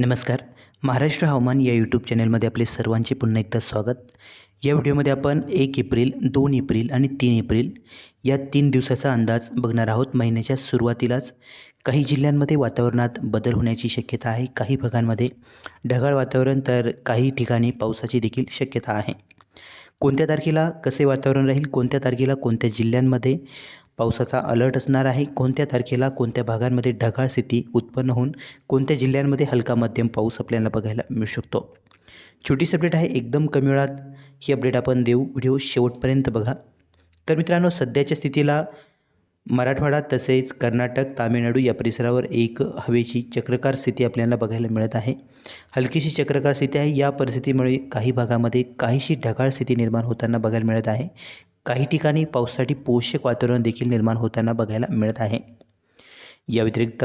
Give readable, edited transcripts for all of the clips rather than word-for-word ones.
नमस्कार. महाराष्ट्र हवामान या यूट्यूब चॅनलमध्ये आपले सर्वांचे पुन्हा एकदा स्वागत. या व्हिडिओमध्ये आपण 1 एप्रिल, 2 एप्रिल आणि 3 एप्रिल या 3 दिवसाचा अंदाज बघणार आहोत. महिन्याच्या सुरुवातीलाच काही जिल्ह्यांमध्ये वातावरणात बदल होण्याची शक्यता आहे. काही भागांमध्ये ढगाळ वातावरण तर काही ठिकाणी पावसाची देखील शक्यता आहे. कोणत्या तारखेला कसे वातावरण राहील, कोणत्या तारखेला कोणत्या जिल्ह्यांमध्ये पावसाचा अलर्ट असणार आहे, कोणत्या तारखेला कोणत्या भागांमध्ये ढगाळ स्थिती उत्पन्न होऊन कोणत्या जिल्ह्यांमध्ये हलका मध्यम पाऊस आपल्याला बघायला मिळू शकतो. छोटीशी अपडेट आहे, एकदम कमी वेळात ही अपडेट आपण देऊ. व्हिडिओ शेवटपर्यंत बघा. तर मित्रांनो, सध्याच्या स्थितीला मराठवाडा तसेच कर्नाटक, तामिळनाडू या परिसरावर एक हवेची चक्राकार स्थिती आपल्याला बघायला मिळत आहे. हलकीशी चक्राकार स्थिती आहे. या परिस्थितीमुळे काही भागामध्ये काहीशी ढगाळ स्थिती निर्माण होताना बघायला मिळत आहे. काही ठिकाणी पावसासाठी पोषक वातावरण देखील निर्माण होताना बघायला मिळत आहे. या व्यतिरिक्त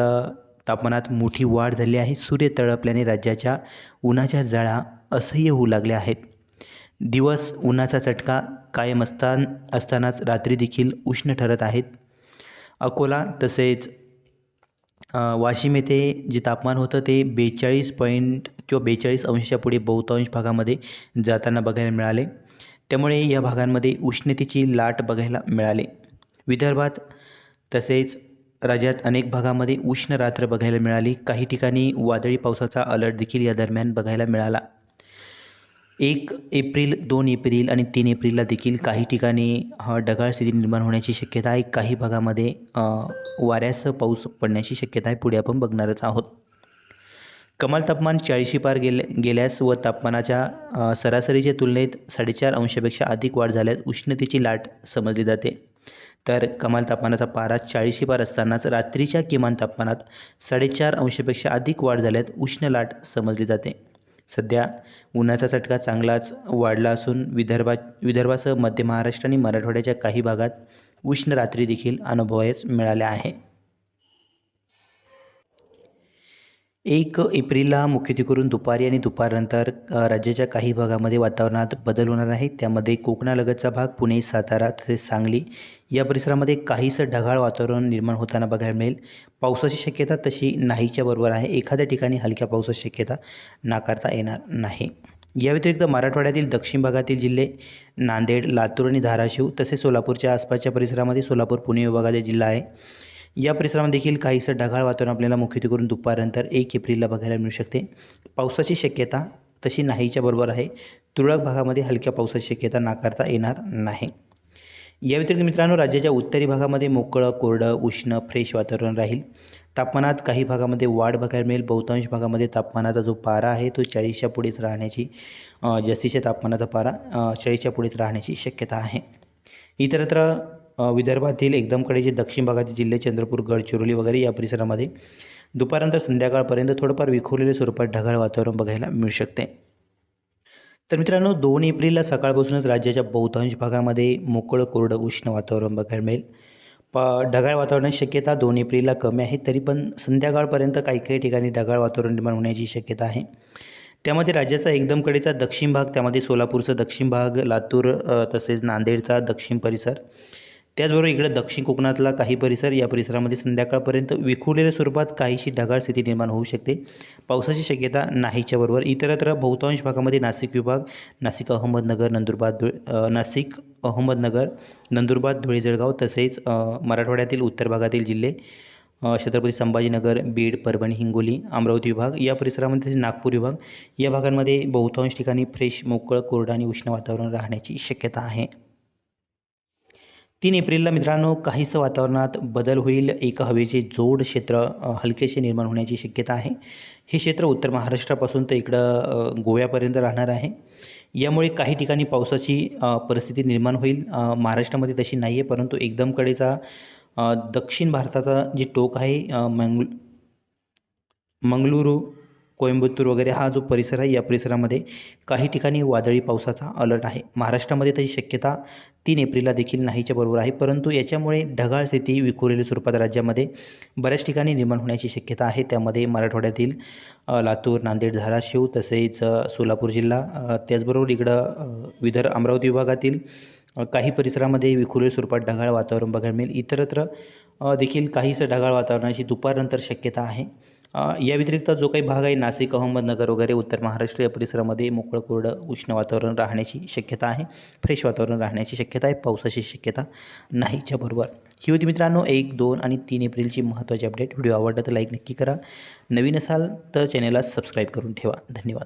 तापमानात मोठी वाढ झाली आहे. सूर्य तळपल्याने राज्याच्या उन्हाच्या झळा असह्य होऊ लागल्या आहेत. दिवस उन्हाचा चटका कायम असतानाच रात्री देखील उष्ण ठरत आहेत. अकोला तसेच वाशिम येथे जे तापमान होतं ते 42 अंशाच्या पुढे बहुतांश भागामध्ये जाताना बघायला मिळाले. त्यामुळे या भागांमध्ये उष्णतेची लाट बघायला मिळाली. विदर्भात तसेच राज्यात अनेक भागामध्ये उष्ण रात्र बघायला मिळाली. काही ठिकाणी वादळी पावसाचा अलर्ट देखील या दरम्यान बघायला मिळाला. 1 एप्रिल, 2 एप्रिल आणि 3 एप्रिलला देखील काही ठिकाणी ढगाळ स्थिती निर्माण होण्याची शक्यता आहे. काही भागामध्ये वाऱ्यासह पाऊस पडण्याची शक्यता आहे. पुढे आपण बघणारच आहोत. कमाल तापमान 40 पार गेल्यास व तापमानाच्या सरासरीच्या तुलनेत 4.5 अंशापेक्षा अधिक वाढ झाल्यास उष्णतेची लाट समजली जाते. तर कमाल तापमानाचा पारा 40 पार असतानाच रात्रीच्या किमान तापमानात 4.5 अंशापेक्षा अधिक वाढ झाल्यास उष्ण लाट समजली जाते. सध्या उन्हाचा चटका चांगलाच वाढला असून विदर्भासह मध्य महाराष्ट्र आणि मराठवाड्याच्या काही भागात उष्ण रात्री देखील अनुभवायला मिळाल्या आहे. 1 एप्रिलला मुख्यत्वे करून दुपारी आणि दुपारनंतर राज्याच्या काही भागामध्ये वातावरणात बदल होणार आहे. त्यामध्ये कोकणालगतचा भाग, पुणे, सातारा तसेच सांगली या परिसरामध्ये काहीसं ढगाळ वातावरण निर्माण होताना बघायला मिळेल. पावसाची शक्यता तशी नाहीच्या बरोबर आहे. एखाद्या ठिकाणी हलक्या पावसाची शक्यता नाकारता येणार नाही. या व्यतिरिक्त मराठवाड्यातील दक्षिण भागातील जिल्हे नांदेड, लातूर आणि धाराशिव तसेच सोलापूरच्या आसपासच्या परिसरामध्ये सोलापूर, पुणे विभागाचा जिल्हा आहे. या परिसरामध्ये देखील काहीसं ढगाळ वातावरण आपल्याला मुख्यत्वे करून दुपारनंतर 1 एप्रिलला बघायला मिळू शकते. पावसाची शक्यता तशी नाहीच्या बरोबर आहे. तुरळक भागामध्ये हलक्या पावसाची शक्यता नाकारता येणार नाही. या व्यतिरिक्त मित्रांनो, राज्याच्या उत्तरी भागामध्ये मोकळं, कोरडं, उष्ण, फ्रेश वातावरण राहील. तापमानात काही भागामध्ये वाढ बघायला मिळेल. बहुतांश भागामध्ये तापमानाचा जो पारा आहे तो 40च्या पुढेच राहण्याची जास्तीच्या तापमानाचा पारा 40च्या पुढेच राहण्याची शक्यता आहे. इतरत्र विदर्भातील एकदम कडेचे दक्षिण भागातील जिल्हे चंद्रपूर, गडचिरोली वगैरे या परिसरामध्ये दुपारनंतर संध्याकाळपर्यंत थोडंफार विखुरलेल्या स्वरूपात ढगाळ वातावरण बघायला मिळू शकते. तर मित्रांनो, 2 एप्रिलला सकाळपासूनच राज्याच्या बहुतांश भागामध्ये मोकळं, कोरडं, उष्ण वातावरण बघायला मिळेल. ढगाळ वातावरणाची शक्यता 2 एप्रिलला कमी आहे. तरी पण संध्याकाळपर्यंत काही ठिकाणी ढगाळ वातावरण निर्माण होण्याची शक्यता आहे. त्यामध्ये राज्याचा एकदम कडेचा दक्षिण भाग, त्यामध्ये सोलापूरचा दक्षिण भाग, लातूर तसेच नांदेडचा दक्षिण परिसर, त्याचबरोबर इकडे दक्षिण कोकणातला काही परिसर, या परिसरामध्ये संध्याकाळपर्यंत विखुरलेल्या स्वरूपात काहीशी ढगाळ स्थिती निर्माण होऊ शकते. पावसाची शक्यता नाहीच्या बरोबर. इतरत्र बहुतांश भागामध्ये नाशिक विभाग, नाशिक, अहमदनगर, नंदुरबार, धुळे, जळगाव तसेच मराठवाड्यातील उत्तर भागातील जिल्हे छत्रपती संभाजीनगर, बीड, परभणी, हिंगोली, अमरावती विभाग या परिसरामध्ये, नागपूर विभाग या भागांमध्ये बहुतांश ठिकाणी फ्रेश, मोकळं, कोरडं आणि उष्ण वातावरण राहण्याची शक्यता आहे. 3 एप्रिलला मित्रांनो, काहीसं वातावरणात बदल होईल. एक हवेचे जोड क्षेत्र हलकेसे निर्माण होण्याची शक्यता आहे. हे क्षेत्र उत्तर महाराष्ट्रापासून तर इकडं गोव्यापर्यंत राहणार आहे. यामुळे काही ठिकाणी पावसाची परिस्थिती निर्माण होईल. महाराष्ट्रामध्ये तशी नाही आहे, परंतु एकदम कडेचा दक्षिण भारताचा जे टोक आहे, मंगळुरू, कोइंबतूर वगैरे हा जो परिसर आहे, या परिसरामध्ये काही ठिकाणी वादळी पावसाचा अलर्ट आहे. महाराष्ट्रामध्ये तशी शक्यता 3 एप्रिलला देखील नाहीच्या बरोबर आहे. परंतु याच्यामुळे ढगाळ स्थिती विखुरलेल्या स्वरूपात राज्यामध्ये बऱ्याच ठिकाणी निर्माण होण्याची शक्यता आहे. त्यामध्ये मराठवाड्यातील लातूर, नांदेड, धाराशिव तसेच सोलापूर जिल्हा, त्याचबरोबर इकडं अमरावती विभागातील काही परिसरामध्ये विखुरलेल्या स्वरूपात ढगाळ वातावरण बघायला मिळेल. इतरत्र देखील काहीसं ढगाळ वातावरणाची दुपारनंतर शक्यता आहे. या व्यतिरिक्त जो काही भाग आहे नाशिक, अहमदनगर वगैरे उत्तर महाराष्ट्र या परिसरामध्ये मोकळं कोरडं उष्ण वातावरण राहण्याची शक्यता आहे. फ्रेश वातावरण राहण्याची शक्यता आहे. पावसाची शक्यता नाहीच्या बरोबर. ही होती मित्रांनो 1, 2 आणि 3 एप्रिलची महत्त्वाची अपडेट. व्हिडिओ आवडला तर लाईक नक्की करा. नवीन असाल तर चॅनलला सबस्क्राईब करून ठेवा. धन्यवाद.